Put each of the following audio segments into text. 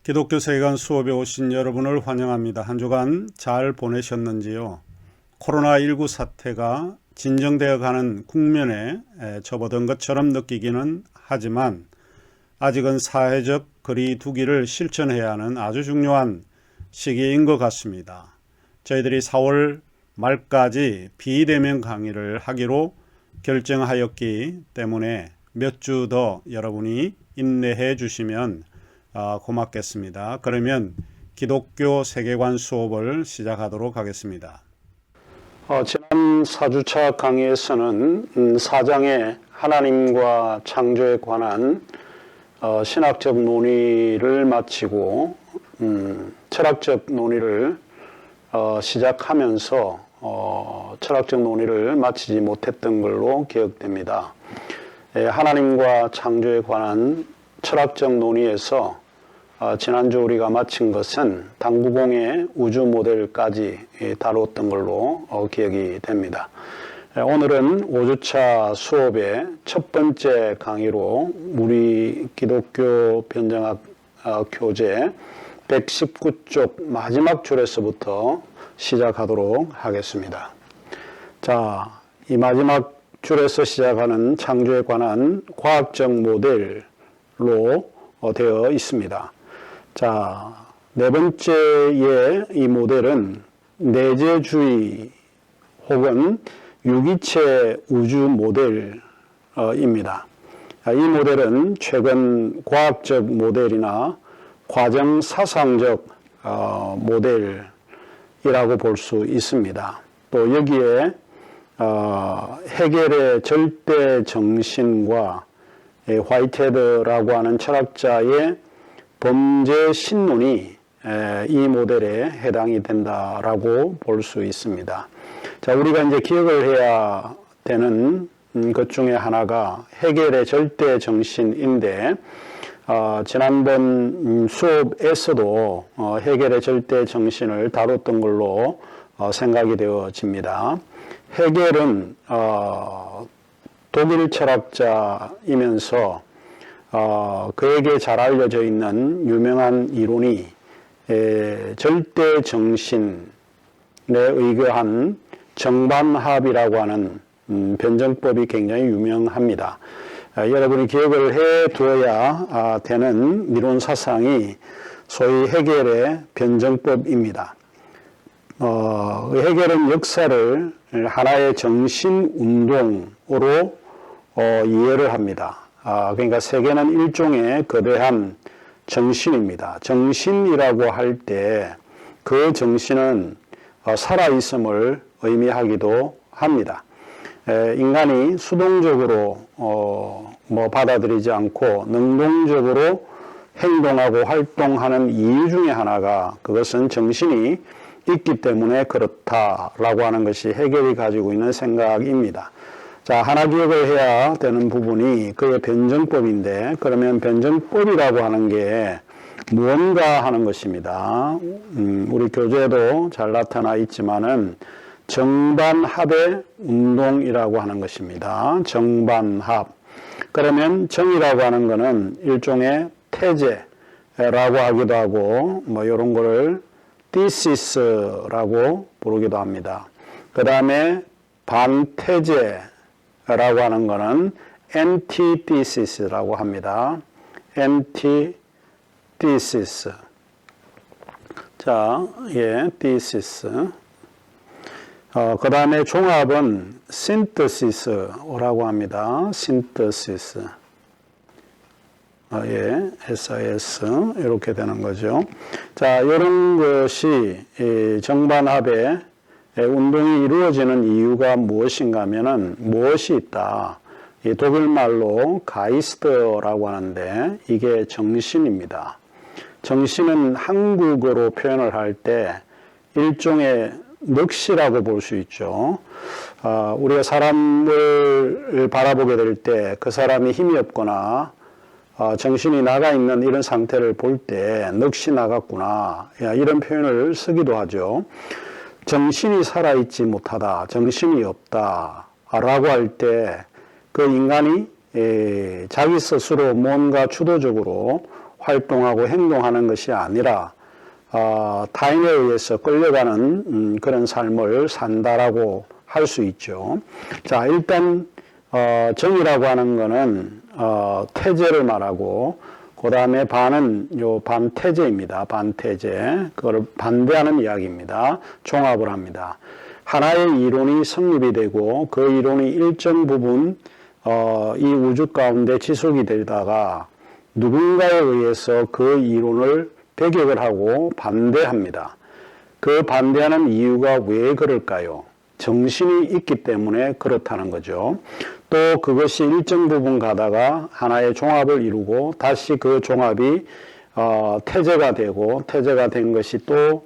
기독교 세계관 수업에 오신 여러분을 환영합니다. 한 주간 잘 보내셨는지요? 코로나19 사태가 진정되어 가는 국면에 접어든 것처럼 느끼기는 하지만 아직은 사회적 거리 두기를 실천해야 하는 아주 중요한 시기인 것 같습니다. 저희들이 4월 말까지 비대면 강의를 하기로 결정하였기 때문에 몇 주 더 여러분이 인내해 주시면 고맙겠습니다. 그러면 기독교 세계관 수업을 시작하도록 하겠습니다. 지난 4주차 강의에서는 4장의 하나님과 창조에 관한 신학적 논의를 마치고 철학적 논의를 시작하면서 철학적 논의를 마치지 못했던 걸로 기억됩니다. 하나님과 창조에 관한 철학적 논의에서 지난주 우리가 마친 것은 당구공의 우주 모델까지 다루었던 걸로 기억이 됩니다. 오늘은 5주차 수업의 첫 번째 강의로 우리 기독교 변정학 교재 119쪽 마지막 줄에서부터 시작하도록 하겠습니다. 자, 이 마지막 줄에서 시작하는 창조에 관한 과학적 모델로 되어 있습니다. 자, 네 번째의 이 모델은 내재주의 혹은 유기체 우주 모델입니다. 이 모델은 최근 과학적 모델이나 과정 사상적 모델이라고 볼 수 있습니다. 또 여기에 헤겔의 절대 정신과 화이트헤드라고 하는 철학자의 범죄 신론이 이 모델에 해당이 된다라고 볼 수 있습니다. 자, 우리가 이제 기억을 해야 되는 것 중에 하나가 헤겔의 절대 정신인데, 지난번 수업에서도 헤겔의 절대 정신을 다뤘던 걸로 생각이 되어집니다. 헤겔은 독일 철학자이면서 그에게 잘 알려져 있는 유명한 이론이 절대 정신에 의거한 정반합이라고 하는 변정법이 굉장히 유명합니다. 여러분이 기억을 해 두어야 되는 이론 사상이 소위 헤겔의 변정법입니다. 헤겔은 역사를 하나의 정신운동으로 이해를 합니다. 그러니까 세계는 일종의 거대한 정신입니다. 정신이라고 할 때 그 정신은 살아있음을 의미하기도 합니다. 인간이 수동적으로 받아들이지 않고 능동적으로 행동하고 활동하는 이유 중에 하나가 그것은 정신이 있기 때문에 그렇다라고 하는 것이 헤겔이 가지고 있는 생각입니다. 자, 하나 기억을 해야 되는 부분이 그의 변정법인데, 그러면 변정법이라고 하는 게 무언가 하는 것입니다. 우리 교재에도 잘 나타나 있지만은 정반합의 운동이라고 하는 것입니다. 정반합. 그러면 정이라고 하는 것은 일종의 태제라고 하기도 하고, 이런 거를 thesis라고 부르기도 합니다. 그 다음에 반태제라고 하는 것은 antithesis라고 합니다. antithesis. 자, thesis. 그 다음에 종합은 synthesis라고 합니다. synthesis. SIS. 이렇게 되는 거죠. 자, 이런 것이 정반합의 운동이 이루어지는 이유가 무엇인가 하면은 무엇이 있다. 독일말로 가이스트라고 하는데 이게 정신입니다. 정신은 한국어로 표현을 할 때 일종의 넋이라고 볼 수 있죠. 우리가 사람을 바라보게 될 때 그 사람이 힘이 없거나 정신이 나가 있는 이런 상태를 볼 때 넋이 나갔구나 이런 표현을 쓰기도 하죠. 정신이 살아있지 못하다, 정신이 없다 라고 할 때 그 인간이 자기 스스로 뭔가 주도적으로 활동하고 행동하는 것이 아니라 타인에 의해서 끌려가는 그런 삶을 산다라고 할 수 있죠. 자, 일단 정이라고 하는 것은 태제를 말하고, 그 다음에 반은 반태제입니다. 반태제. 그걸 반대하는 이야기입니다. 종합을 합니다. 하나의 이론이 성립이 되고 그 이론이 일정 부분 이 우주 가운데 지속이 되다가 누군가에 의해서 그 이론을 배격을 하고 반대합니다. 그 반대하는 이유가 왜 그럴까요? 정신이 있기 때문에 그렇다는 거죠. 또 그것이 일정 부분 가다가 하나의 종합을 이루고 다시 그 종합이 태제가 되고, 태제가 된 것이 또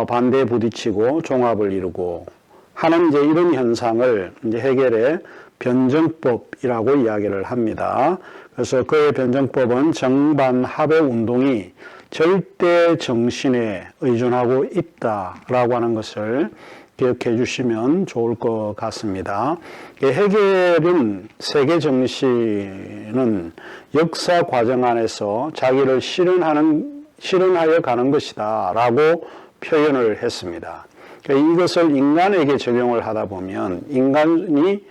반대에 부딪히고 종합을 이루고 하는 이제 이런 현상을 이제 해겔의 변정법이라고 이야기를 합니다. 그래서 그의 변정법은 정반합의 운동이 절대 정신에 의존하고 있다라고 하는 것을 기억해 주시면 좋을 것 같습니다. 해겔은 세계 정신은 역사 과정 안에서 자기를 실현하여 가는 것이다 라고 표현을 했습니다. 이것을 인간에게 적용을 하다 보면 인간이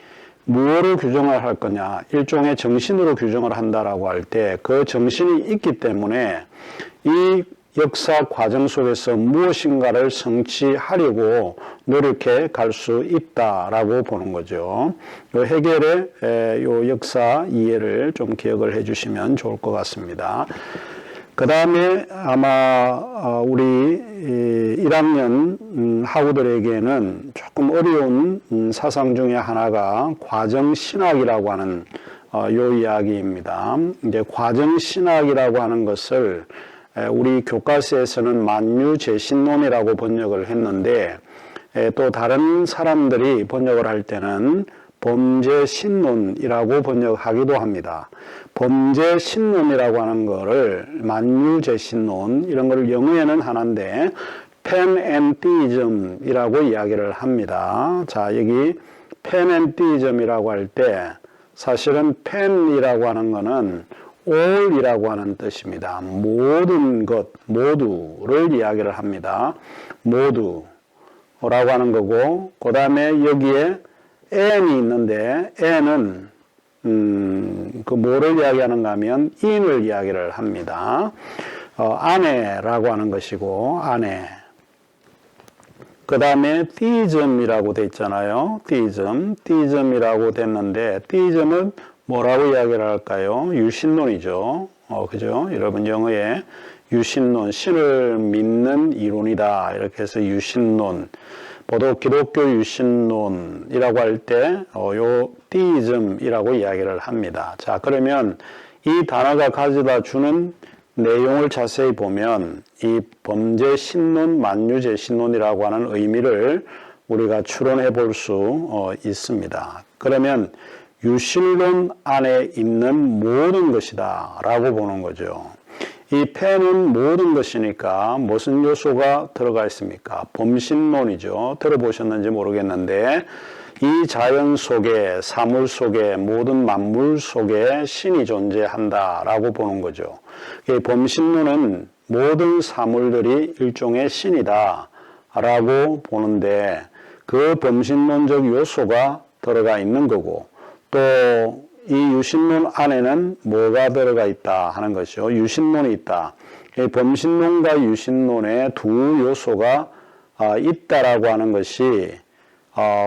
무엇을 규정을 할 거냐, 일종의 정신으로 규정을 한다라고 할 때 그 정신이 있기 때문에 이 역사 과정 속에서 무엇인가를 성취하려고 노력해 갈 수 있다라고 보는 거죠. 해겔의 요 역사 이해를 좀 기억을 해 주시면 좋을 것 같습니다. 그 다음에 아마 우리 1학년 학우들에게는 조금 어려운 사상 중에 하나가 과정신학이라고 하는 요 이야기입니다. 이제 과정신학이라고 하는 것을 우리 교과서에서는 만유재신론이라고 번역을 했는데 또 다른 사람들이 번역을 할 때는 범죄신론이라고 번역하기도 합니다. 범죄신론이라고 하는 거를 만유재신론 이런 거를 영어에는 하나인데 팬앤티즘이라고 이야기를 합니다. 자, 여기 팬앤티즘이라고 할 때 사실은 팬이라고 하는 거는 all이라고 하는 뜻입니다. 모든 것, 모두를 이야기를 합니다. 모두라고 하는 거고, 그 다음에 여기에 n이 있는데 n은 그 뭐를 이야기하는가 하면 in을 이야기를 합니다. 아내라고 하는 것이고, 아내. 그 다음에 theism이라고 돼 있잖아요. theism이라고 됐는데 theism은 뭐라고 이야기를 할까요? 유신론이죠. 그죠? 여러분 영어에 유신론, 신을 믿는 이론이다. 이렇게 해서 유신론. 보통 기독교 유신론이라고 할 때, 요 theism이라고 이야기를 합니다. 자, 그러면 이 단어가 가져다 주는 내용을 자세히 보면 이 범죄신론, 만유재신론이라고 하는 의미를 우리가 추론해 볼 수 있습니다. 그러면 유신론 안에 있는 모든 것이다 라고 보는 거죠. 이 팬은 모든 것이니까 무슨 요소가 들어가 있습니까? 범신론이죠. 들어보셨는지 모르겠는데 이 자연 속에, 사물 속에, 모든 만물 속에 신이 존재한다 라고 보는 거죠. 이 범신론은 모든 사물들이 일종의 신이다 라고 보는데 그 범신론적 요소가 들어가 있는 거고 또 이 유신론 안에는 뭐가 들어가 있다 하는 것이죠. 유신론이 있다. 이 범신론과 유신론의 두 요소가 있다라고 하는 것이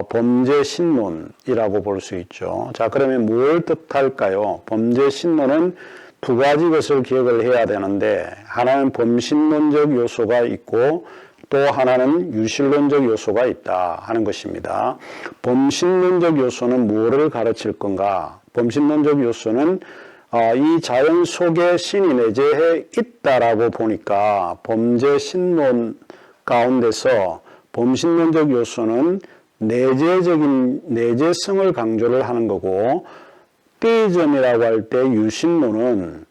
범죄신론이라고 볼 수 있죠. 자, 그러면 뭘 뜻할까요? 범죄신론은 두 가지 것을 기억을 해야 되는데 하나는 범신론적 요소가 있고 또 하나는 유신론적 요소가 있다 하는 것입니다. 범신론적 요소는 뭐를 가르칠 건가? 범신론적 요소는 이 자연 속에 신이 내재해 있다라고 보니까 범죄신론 가운데서 범신론적 요소는 내재성을 강조를 하는 거고 theism이라고 할 때 유신론은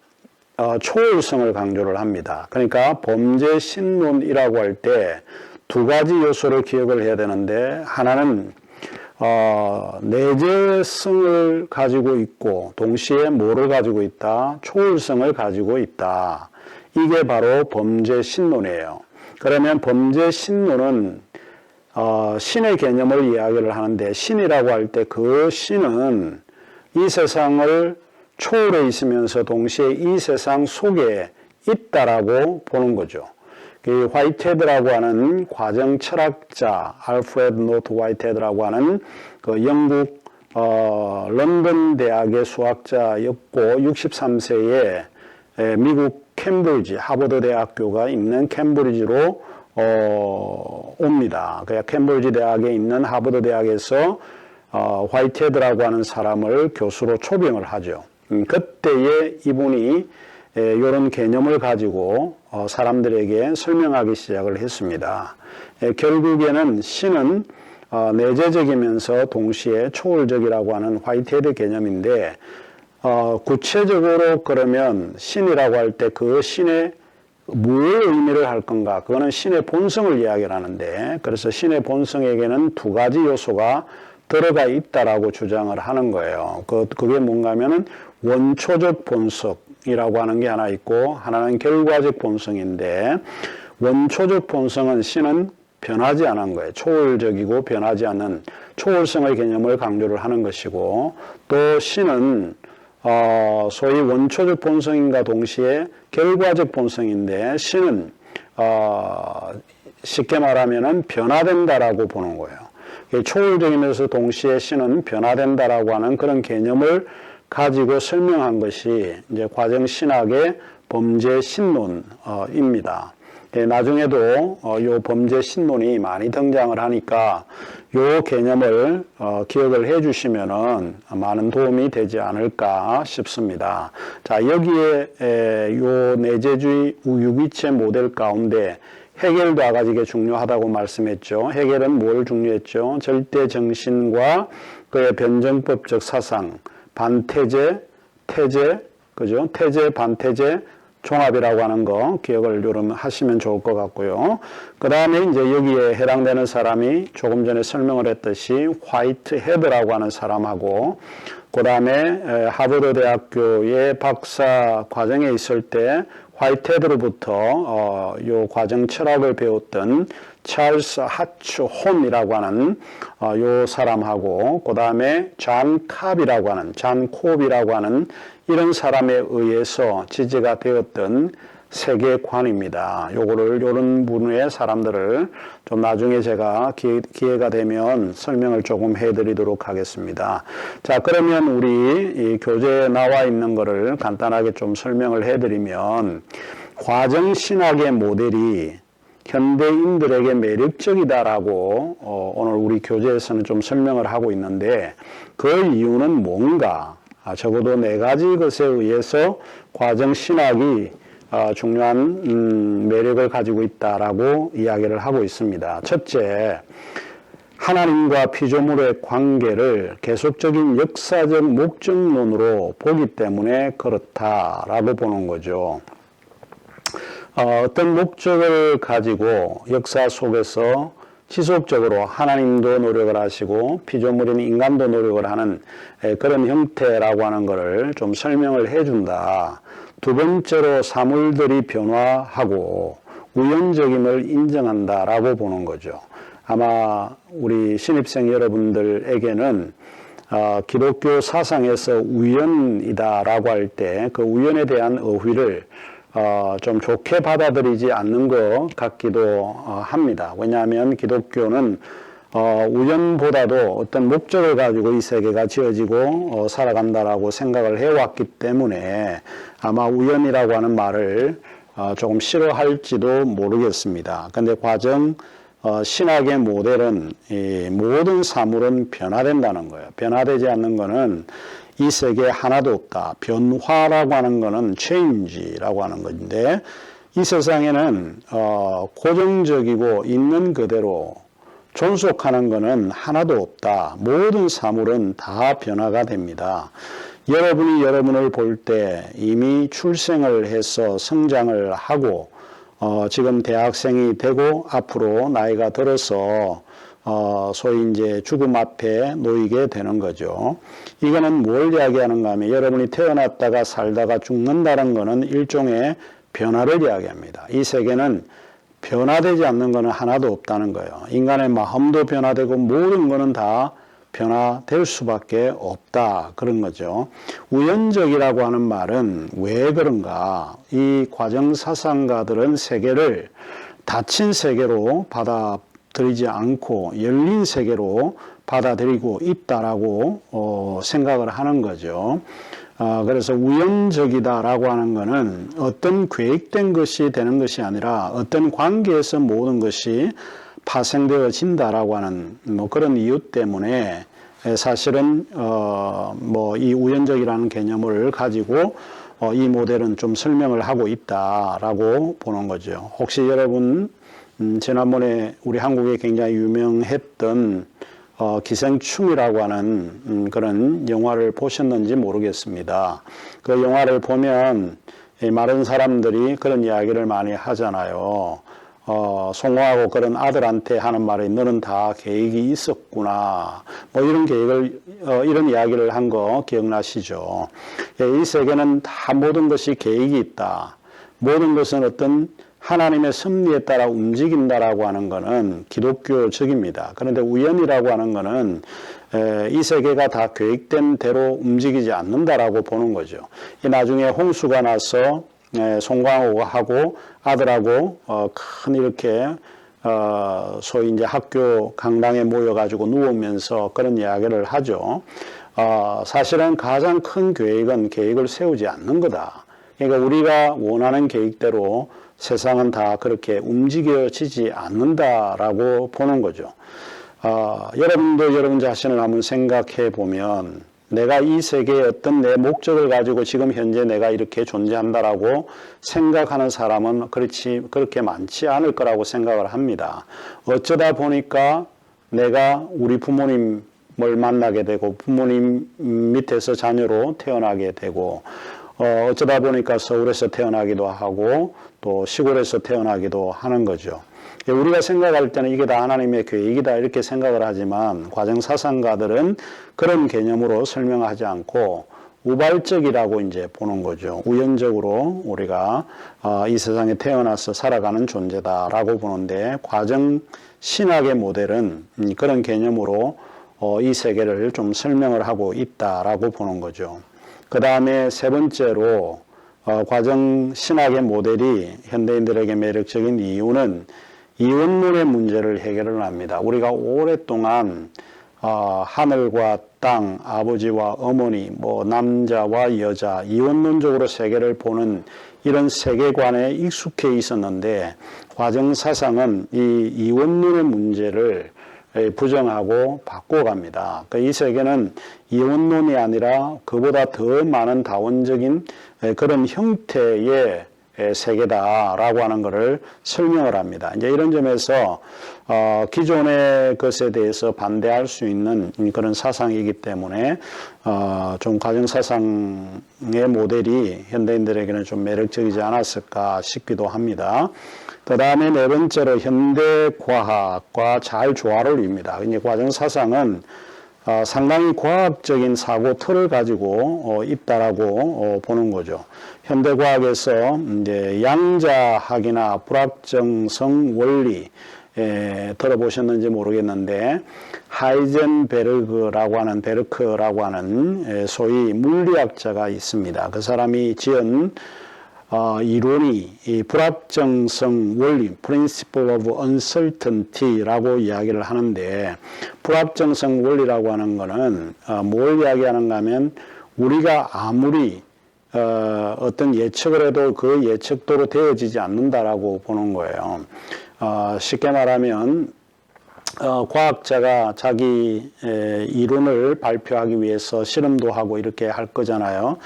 초월성을 강조를 합니다. 그러니까 범죄신론이라고 할 때 두 가지 요소를 기억을 해야 되는데 하나는 내재성을 가지고 있고 동시에 뭐를 가지고 있다? 초월성을 가지고 있다. 이게 바로 범죄 신론이에요. 그러면 범죄 신론은 신의 개념을 이야기를 하는데 신이라고 할 때 그 신은 이 세상을 초월해 있으면서 동시에 이 세상 속에 있다라고 보는 거죠. 그 화이트헤드라고 하는 과정 철학자 알프레드 노트 화이트헤드라고 하는 그 영국 런던 대학의 수학자였고 63세에 미국 캠브리지 하버드 대학교가 있는 캠브리지로 옵니다. 그러니까 캠브리지 대학에 있는 하버드 대학에서 화이트헤드라고 하는 사람을 교수로 초빙을 하죠. 그때에 이분이 이런 개념을 가지고 사람들에게 설명하기 시작을 했습니다. 결국에는 신은 내재적이면서 동시에 초월적이라고 하는 화이트헤드 개념인데 구체적으로 그러면 신이라고 할 때 그 신의 무엇의 의미를 할 건가? 그거는 신의 본성을 이야기를 하는데 그래서 신의 본성에게는 두 가지 요소가 들어가 있다라고 주장을 하는 거예요. 그게 뭔가 하면은 원초적 본성이라고 하는 게 하나 있고 하나는 결과적 본성인데 원초적 본성은 신은 변하지 않은 거예요. 초월적이고 변하지 않는 초월성의 개념을 강조를 하는 것이고 또 신은 소위 원초적 본성인과 동시에 결과적 본성인데 신은 쉽게 말하면은 변화된다라고 보는 거예요. 초월적이면서 동시에 신은 변화된다라고 하는 그런 개념을 가지고 설명한 것이 이제 과정 신학의 범죄 신론입니다. 나중에도 요 범죄 신론이 많이 등장을 하니까 요 개념을 기억을 해 주시면은 많은 도움이 되지 않을까 싶습니다. 자, 여기에 요 내재주의 우유기체 모델 가운데 해겔도 아가지게 중요하다고 말씀했죠. 해겔은 뭘 중요했죠? 절대 정신과 그의 변정법적 사상, 반태제, 태제, 그죠? 태제, 반태제, 종합이라고 하는 거 기억을 여러분 하시면 좋을 것 같고요. 그 다음에 이제 여기에 해당되는 사람이 조금 전에 설명을 했듯이 화이트헤드라고 하는 사람하고 그 다음에 하버드 대학교의 박사 과정에 있을 때 화이트헤드로부터 요 과정 철학을 배웠던 찰스 하츠 홈이라고 하는 요 사람하고 그 다음에 잔 콥이라고 하는 이런 사람에 의해서 지지가 되었던 세계관입니다. 요런 분의 사람들을 좀 나중에 제가 기회가 되면 설명을 조금 해드리도록 하겠습니다. 자, 그러면 우리 이 교재에 나와 있는 거를 간단하게 좀 설명을 해드리면 과정 신학의 모델이 현대인들에게 매력적이다라고 오늘 우리 교재에서는 좀 설명을 하고 있는데 그 이유는 뭔가? 적어도 네 가지 것에 의해서 과정 신학이 중요한 매력을 가지고 있다라고 이야기를 하고 있습니다. 첫째, 하나님과 피조물의 관계를 계속적인 역사적 목적론으로 보기 때문에 그렇다라고 보는 거죠. 어떤 목적을 가지고 역사 속에서 지속적으로 하나님도 노력을 하시고 피조물인 인간도 노력을 하는 그런 형태라고 하는 것을 좀 설명을 해준다. 두 번째로 사물들이 변화하고 우연적임을 인정한다라고 보는 거죠. 아마 우리 신입생 여러분들에게는 기독교 사상에서 우연이다라고 할 때 그 우연에 대한 어휘를 좀 좋게 받아들이지 않는 것 같기도 합니다. 왜냐하면 기독교는 우연보다도 어떤 목적을 가지고 이 세계가 지어지고 살아간다라고 생각을 해왔기 때문에 아마 우연이라고 하는 말을 조금 싫어할지도 모르겠습니다. 근데 과정 신학의 모델은 이 모든 사물은 변화된다는 거예요. 변화되지 않는 거는 이 세계에 하나도 없다. 변화라고 하는 거는 change라고 하는 건데 이 세상에는 고정적이고 있는 그대로 존속하는 거는 하나도 없다. 모든 사물은 다 변화가 됩니다. 여러분이 여러분을 볼 때 이미 출생을 해서 성장을 하고 지금 대학생이 되고 앞으로 나이가 들어서 소위 이제 죽음 앞에 놓이게 되는 거죠. 이거는 뭘 이야기하는가 하면 여러분이 태어났다가 살다가 죽는다는 것은 일종의 변화를 이야기합니다. 이 세계는 변화되지 않는 것은 하나도 없다는 거예요. 인간의 마음도 변화되고 모든 것은 다 변화될 수밖에 없다. 그런 거죠. 우연적이라고 하는 말은 왜 그런가? 이 과정사상가들은 세계를 닫힌 세계로 받아들이지 않고 열린 세계로 받아들이고 있다라고 생각을 하는 거죠. 그래서 우연적이다라고 하는 것은 어떤 계획된 것이 되는 것이 아니라 어떤 관계에서 모든 것이 파생되어진다라고 하는 뭐 그런 이유 때문에 사실은 뭐 이 우연적이라는 개념을 가지고 이 모델은 좀 설명을 하고 있다라고 보는 거죠. 혹시 여러분 지난번에 우리 한국에 굉장히 유명했던 기생충이라고 하는 그런 영화를 보셨는지 모르겠습니다. 그 영화를 보면 많은 사람들이 그런 이야기를 많이 하잖아요. 성공하고 그런 아들한테 하는 말이 너는 다 계획이 있었구나. 뭐 이런 이런 이야기를 한 거 기억나시죠? 이 세계는 다 모든 것이 계획이 있다. 모든 것은 어떤 하나님의 섭리에 따라 움직인다라고 하는 것은 기독교적입니다. 그런데 우연이라고 하는 것은 이 세계가 다 계획된 대로 움직이지 않는다라고 보는 거죠. 나중에 홍수가 나서 송광호하고 아들하고 큰 이렇게 소위 이제 학교 강당에 모여가지고 누우면서 그런 이야기를 하죠. 사실은 가장 큰 계획은 계획을 세우지 않는 거다. 그러니까 우리가 원하는 계획대로 세상은 다 그렇게 움직여지지 않는다라고 보는 거죠. 여러분도 여러분 자신을 한번 생각해 보면 내가 이 세계에 어떤 내 목적을 가지고 지금 현재 내가 이렇게 존재한다라고 생각하는 사람은 그렇게 많지 않을 거라고 생각을 합니다. 어쩌다 보니까 내가 우리 부모님을 만나게 되고 부모님 밑에서 자녀로 태어나게 되고 어쩌다 보니까 서울에서 태어나기도 하고 또 시골에서 태어나기도 하는 거죠. 우리가 생각할 때는 이게 다 하나님의 계획이다 이렇게 생각을 하지만 과정사상가들은 그런 개념으로 설명하지 않고 우발적이라고 이제 보는 거죠. 우연적으로 우리가 이 세상에 태어나서 살아가는 존재다라고 보는데 과정 신학의 모델은 그런 개념으로 이 세계를 좀 설명을 하고 있다라고 보는 거죠. 그 다음에 세 번째로 과정 신학의 모델이 현대인들에게 매력적인 이유는 이원론의 문제를 해결을 합니다. 우리가 오랫동안 하늘과 땅, 아버지와 어머니, 뭐 남자와 여자, 이원론적으로 세계를 보는 이런 세계관에 익숙해 있었는데 과정사상은 이 이원론의 문제를 부정하고 바꿔갑니다. 이 세계는 이원론이 아니라 그보다 더 많은 다원적인 그런 형태의 세계다라고 하는 것을 설명을 합니다. 이제 이런 점에서 기존의 것에 대해서 반대할 수 있는 그런 사상이기 때문에 좀 과정사상의 모델이 현대인들에게는 좀 매력적이지 않았을까 싶기도 합니다. 그 다음에 네 번째로 현대과학과 잘 조화를 이룹니다. 이제 과정사상은 상당히 과학적인 사고 틀을 가지고 있다라고 보는 거죠. 현대과학에서 이제 양자학이나 불확정성 원리 들어보셨는지 모르겠는데 하이젠베르크라고 하는 소위 물리학자가 있습니다. 그 사람이 지은 이론이 이 불확정성 원리, Principle of Uncertainty라고 이야기를 하는데 불확정성 원리라고 하는 것은 뭘 이야기하는가 하면 우리가 아무리 어떤 예측을 해도 그 예측대로 되어지지 않는다라고 보는 거예요. 쉽게 말하면 과학자가 자기 이론을 발표하기 위해서 실험도 하고 이렇게 할 거잖아요.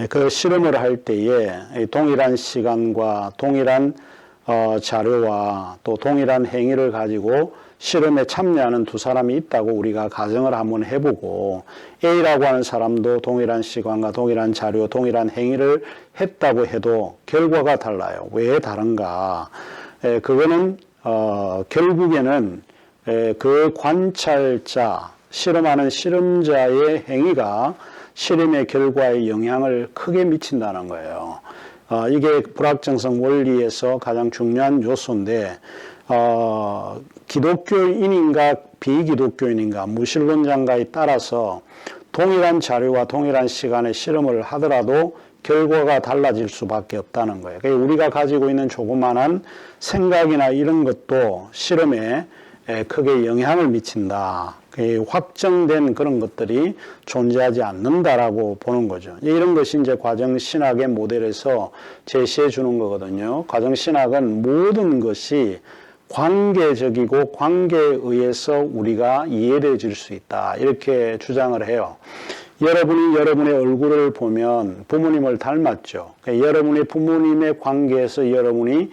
그 실험을 할 때에 동일한 시간과 동일한 자료와 또 동일한 행위를 가지고 실험에 참여하는 두 사람이 있다고 우리가 가정을 한번 해보고 A라고 하는 사람도 동일한 시간과 동일한 자료, 동일한 행위를 했다고 해도 결과가 달라요. 왜 다른가? 그거는 결국에는 그 관찰자, 실험하는 실험자의 행위가 실험의 결과에 영향을 크게 미친다는 거예요. 이게 불확정성 원리에서 가장 중요한 요소인데 기독교인인가 비기독교인인가 무신론자인가에 따라서 동일한 자료와 동일한 시간에 실험을 하더라도 결과가 달라질 수밖에 없다는 거예요. 그러니까 우리가 가지고 있는 조그마한 생각이나 이런 것도 실험에 크게 영향을 미친다. 확정된 그런 것들이 존재하지 않는다라고 보는 거죠. 이런 것이 이제 과정신학의 모델에서 제시해 주는 거거든요. 과정신학은 모든 것이 관계적이고 관계에 의해서 우리가 이해되어질 수 있다. 이렇게 주장을 해요. 여러분이 여러분의 얼굴을 보면 부모님을 닮았죠. 그러니까 여러분의 부모님의 관계에서 여러분이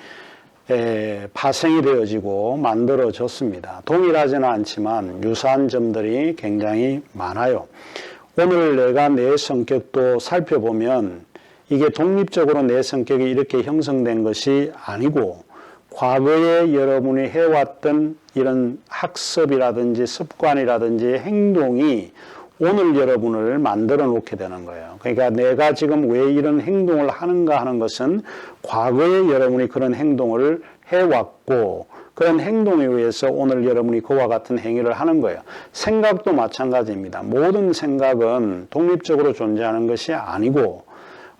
파생이 되어지고 만들어졌습니다. 동일하지는 않지만 유사한 점들이 굉장히 많아요. 오늘 내가 내 성격도 살펴보면 이게 독립적으로 내 성격이 이렇게 형성된 것이 아니고 과거에 여러분이 해왔던 이런 학습이라든지 습관이라든지 행동이 오늘 여러분을 만들어 놓게 되는 거예요. 그러니까 내가 지금 왜 이런 행동을 하는가 하는 것은 과거에 여러분이 그런 행동을 해왔고 그런 행동에 의해서 오늘 여러분이 그와 같은 행위를 하는 거예요. 생각도 마찬가지입니다. 모든 생각은 독립적으로 존재하는 것이 아니고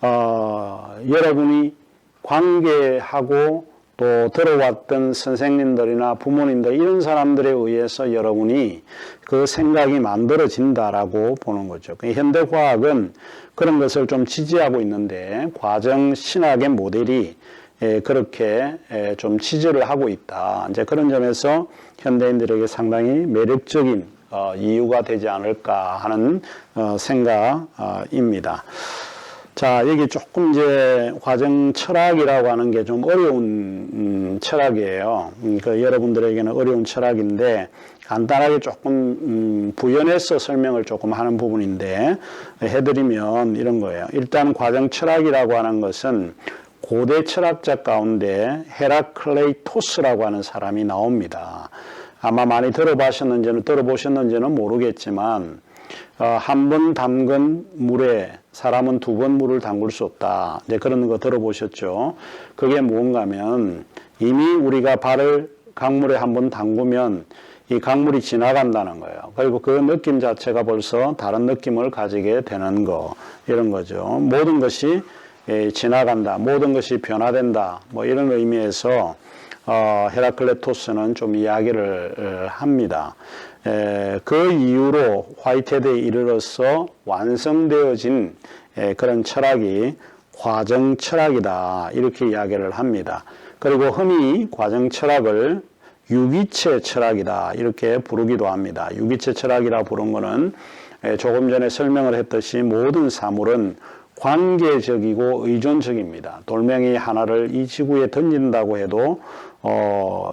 여러분이 관계하고 또 들어왔던 선생님들이나 부모님들 이런 사람들에 의해서 여러분이 그 생각이 만들어진다라고 보는 거죠. 현대과학은 그런 것을 좀 지지하고 있는데 과정신학의 모델이 그렇게 좀 지지를 하고 있다. 이제 그런 점에서 현대인들에게 상당히 매력적인 이유가 되지 않을까 하는 생각입니다. 자, 여기 조금 이제 과정 철학이라고 하는 게 좀 어려운 철학이에요. 여러분들에게는 어려운 철학인데 간단하게 조금 부연해서 설명을 조금 하는 부분인데 해드리면 이런 거예요. 일단 과정 철학이라고 하는 것은 고대 철학자 가운데 헤라클레이토스라고 하는 사람이 나옵니다. 아마 많이 들어보셨는지는 모르겠지만 한 번 담근 물에 사람은 두 번 물을 담글 수 없다. 이제 그런 거 들어보셨죠? 그게 뭔가 하면 이미 우리가 발을 강물에 한 번 담그면 이 강물이 지나간다는 거예요. 그리고 그 느낌 자체가 벌써 다른 느낌을 가지게 되는 거, 이런 거죠. 모든 것이 지나간다. 모든 것이 변화된다. 뭐 이런 의미에서 헤라클레토스는 좀 이야기를 합니다. 그 이후로 화이트헤드에 이르러서 완성되어진 그런 철학이 과정 철학이다. 이렇게 이야기를 합니다. 그리고 흔히 과정 철학을 유기체 철학이다. 이렇게 부르기도 합니다. 유기체 철학이라 부른 거는 조금 전에 설명을 했듯이 모든 사물은 관계적이고 의존적입니다. 돌멩이 하나를 이 지구에 던진다고 해도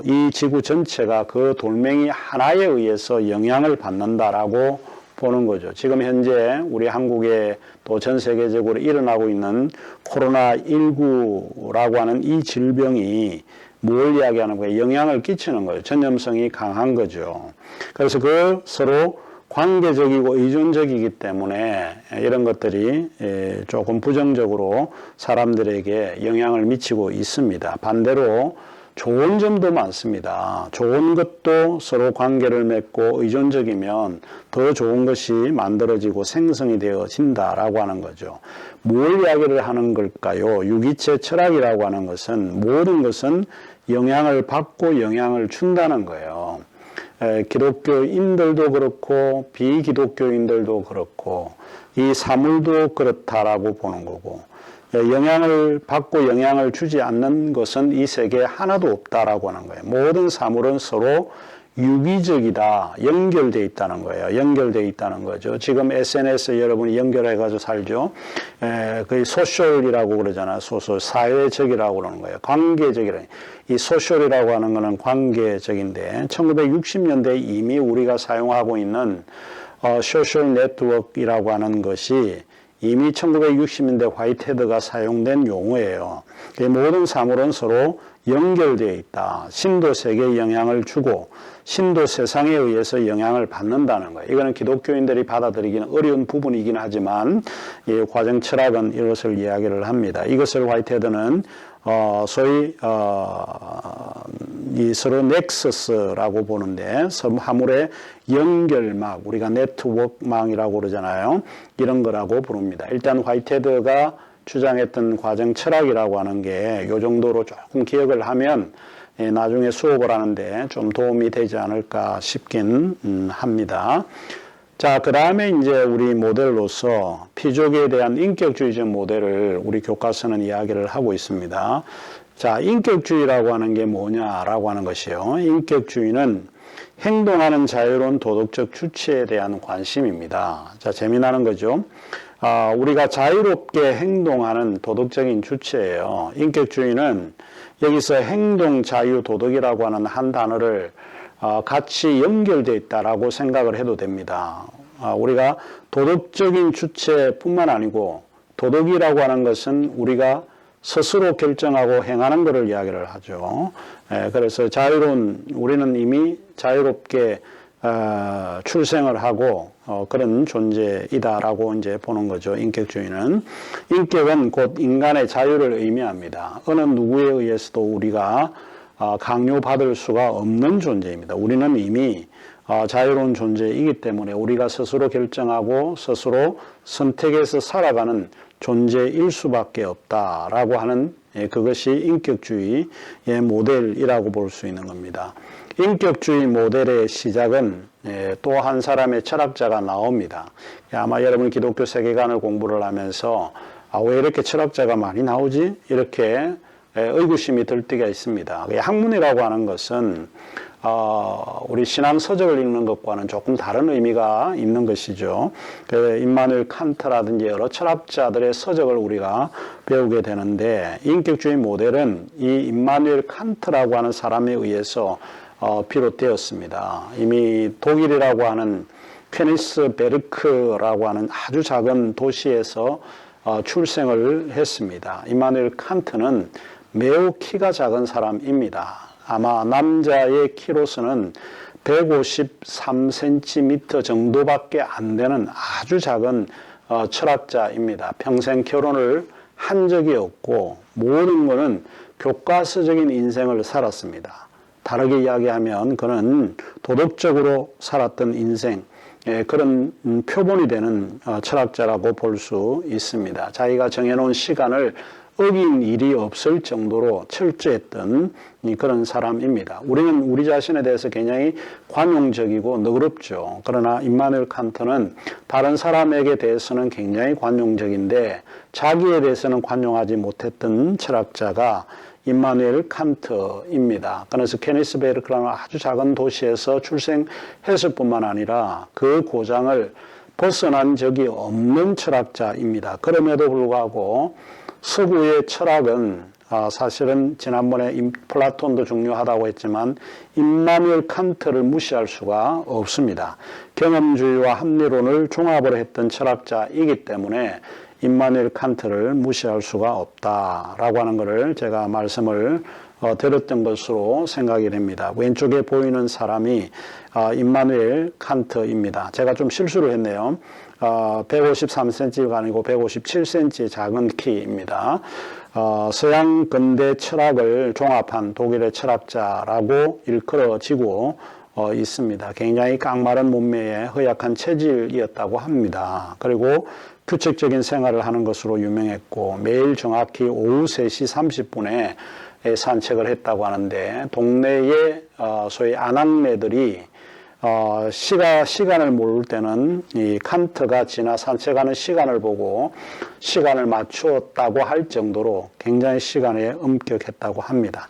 이 지구 전체가 그 돌멩이 하나에 의해서 영향을 받는다라고 보는 거죠. 지금 현재 우리 한국에 또 전 세계적으로 일어나고 있는 코로나19라고 하는 이 질병이 뭘 이야기하는 거예요? 영향을 끼치는 거예요. 전염성이 강한 거죠. 그래서 그 서로 관계적이고 의존적이기 때문에 이런 것들이 조금 부정적으로 사람들에게 영향을 미치고 있습니다. 반대로 좋은 점도 많습니다. 좋은 것도 서로 관계를 맺고 의존적이면 더 좋은 것이 만들어지고 생성이 되어진다라고 하는 거죠. 뭘 이야기를 하는 걸까요? 유기체 철학이라고 하는 것은 모든 것은 영향을 받고 영향을 준다는 거예요. 기독교인들도 그렇고 비기독교인들도 그렇고 이 사물도 그렇다라고 보는 거고 영향을 받고 영향을 주지 않는 것은 이 세계에 하나도 없다라고 하는 거예요. 모든 사물은 서로 유기적이다. 연결되어 있다는 거예요. 연결되어 있다는 거죠. 지금 SNS 여러분이 연결해가지고 살죠. 그 소셜이라고 그러잖아요. 소셜, 사회적이라고 그러는 거예요. 관계적이라. 이 소셜이라고 하는 거는 관계적인데 1960년대에 이미 우리가 사용하고 있는 소셜 네트워크이라고 하는 것이 이미 1960년대 화이트헤드가 사용된 용어예요. 모든 사물은 서로 연결되어 있다. 신도 세계에 영향을 주고 신도 세상에 의해서 영향을 받는다는 거예요. 이거는 기독교인들이 받아들이기는 어려운 부분이긴 하지만 이 과정 철학은 이것을 이야기를 합니다. 이것을 화이트헤드는 소위 이 서로 넥서스라고 보는데 화물의 연결막, 우리가 네트워크망이라고 그러잖아요. 이런 거라고 부릅니다. 일단 화이트헤드가 주장했던 과정 철학이라고 하는 게 이 정도로 조금 기억을 하면 나중에 수업을 하는데 좀 도움이 되지 않을까 싶긴 합니다. 자, 그 다음에 이제 우리 모델로서 피조계에 대한 인격주의적 모델을 우리 교과서는 이야기를 하고 있습니다. 자, 인격주의라고 하는 게 뭐냐라고 하는 것이요. 인격주의는 행동하는 자유로운 도덕적 주체에 대한 관심입니다. 자, 재미나는 거죠. 우리가 자유롭게 행동하는 도덕적인 주체예요. 인격주의는 여기서 행동 자유 도덕이라고 하는 한 단어를 같이 연결되어 있다라고 생각을 해도 됩니다. 우리가 도덕적인 주체뿐만 아니고 도덕이라고 하는 것은 우리가 스스로 결정하고 행하는 것을 이야기를 하죠. 그래서 우리는 이미 자유롭게 출생을 하고 그런 존재이다라고 이제 보는 거죠. 인격주의는. 인격은 곧 인간의 자유를 의미합니다. 어느 누구에 의해서도 우리가 강요받을 수가 없는 존재입니다. 우리는 이미 자유로운 존재이기 때문에 우리가 스스로 결정하고 스스로 선택해서 살아가는 존재일 수밖에 없다라고 하는 그것이 인격주의의 모델이라고 볼 수 있는 겁니다. 인격주의 모델의 시작은 또 한 사람의 철학자가 나옵니다. 아마 여러분 기독교 세계관을 공부를 하면서 왜 이렇게 철학자가 많이 나오지? 이렇게 의구심이 들 때가 있습니다. 학문이라고 하는 것은 우리 신앙 서적을 읽는 것과는 조금 다른 의미가 있는 것이죠. 임마누엘 칸트라든지 여러 철학자들의 서적을 우리가 배우게 되는데 인격주의 모델은 이 임마누엘 칸트라고 하는 사람에 의해서 비롯되었습니다. 이미 독일이라고 하는 퀘니스 베르크라고 하는 아주 작은 도시에서 출생을 했습니다. 임마누엘 칸트는 매우 키가 작은 사람입니다. 아마 남자의 키로서는 153cm 정도밖에 안 되는 아주 작은 철학자입니다. 평생 결혼을 한 적이 없고 모든 것은 교과서적인 인생을 살았습니다. 다르게 이야기하면 그는 도덕적으로 살았던 인생, 그런 표본이 되는 철학자라고 볼 수 있습니다. 자기가 정해놓은 시간을 어긴 일이 없을 정도로 철저했던 그런 사람입니다. 우리는 우리 자신에 대해서 굉장히 관용적이고 너그럽죠. 그러나 임마누엘 칸트는 다른 사람에게 대해서는 굉장히 관용적인데 자기에 대해서는 관용하지 못했던 철학자가 임마누엘 칸트입니다. 그래서 케니스 베르크라는 아주 작은 도시에서 출생했을 뿐만 아니라 그 고장을 벗어난 적이 없는 철학자입니다. 그럼에도 불구하고 서구의 철학은 사실은 지난번에 플라톤도 중요하다고 했지만 임마누엘 칸트를 무시할 수가 없습니다. 경험주의와 합리론을 종합을 했던 철학자이기 때문에 임마누엘 칸트를 무시할 수가 없다라고 하는 것을 제가 말씀을 드렸던 것으로 생각이 됩니다. 왼쪽에 보이는 사람이 임마누엘 칸트입니다. 제가 좀 실수를 했네요. 153cm가 아니고 157cm의 작은 키입니다. 서양 근대 철학을 종합한 독일의 철학자라고 일컬어지고 있습니다. 굉장히 깡마른 몸매에 허약한 체질이었다고 합니다. 그리고 규칙적인 생활을 하는 것으로 유명했고 매일 정확히 오후 3시 30분에 산책을 했다고 하는데 동네의 소위 아낙네들이 시간을 모를 때는 이 칸트가 지나 산책하는 시간을 보고 시간을 맞추었다고 할 정도로 굉장히 시간에 엄격했다고 합니다.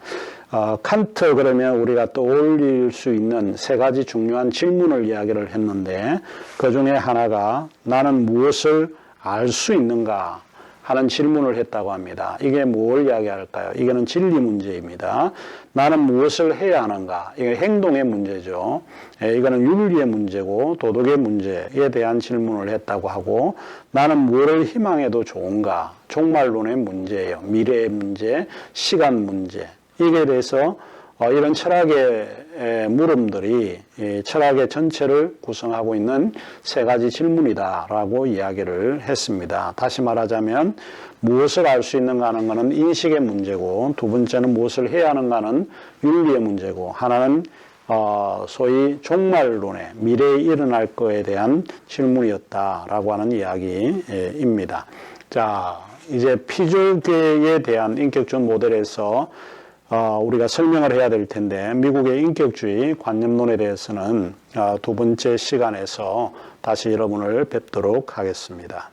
칸트 그러면 우리가 떠올릴 수 있는 세 가지 중요한 질문을 이야기를 했는데 그 중에 하나가 나는 무엇을 알 수 있는가 하는 질문을 했다고 합니다. 이게 뭘 이야기할까요? 이거는 진리 문제입니다. 나는 무엇을 해야 하는가? 이게 행동의 문제죠. 이거는 윤리의 문제고 도덕의 문제에 대한 질문을 했다고 하고 나는 무엇을 희망해도 좋은가? 종말론의 문제예요. 미래의 문제, 시간 문제. 이게 대해서 이런 철학의 물음들이 철학의 전체를 구성하고 있는 세 가지 질문이다라고 이야기를 했습니다. 다시 말하자면 무엇을 알 수 있는가 하는 것은 인식의 문제고, 두 번째는 무엇을 해야 하는가 하는 윤리의 문제고, 하나는 소위 종말론의 미래에 일어날 것에 대한 질문이었다라고 하는 이야기입니다. 자, 이제 피조계에 대한 인격적 모델에서 우리가 설명을 해야 될 텐데, 미국의 인격주의 관념론에 대해서는 두 번째 시간에서 다시 여러분을 뵙도록 하겠습니다.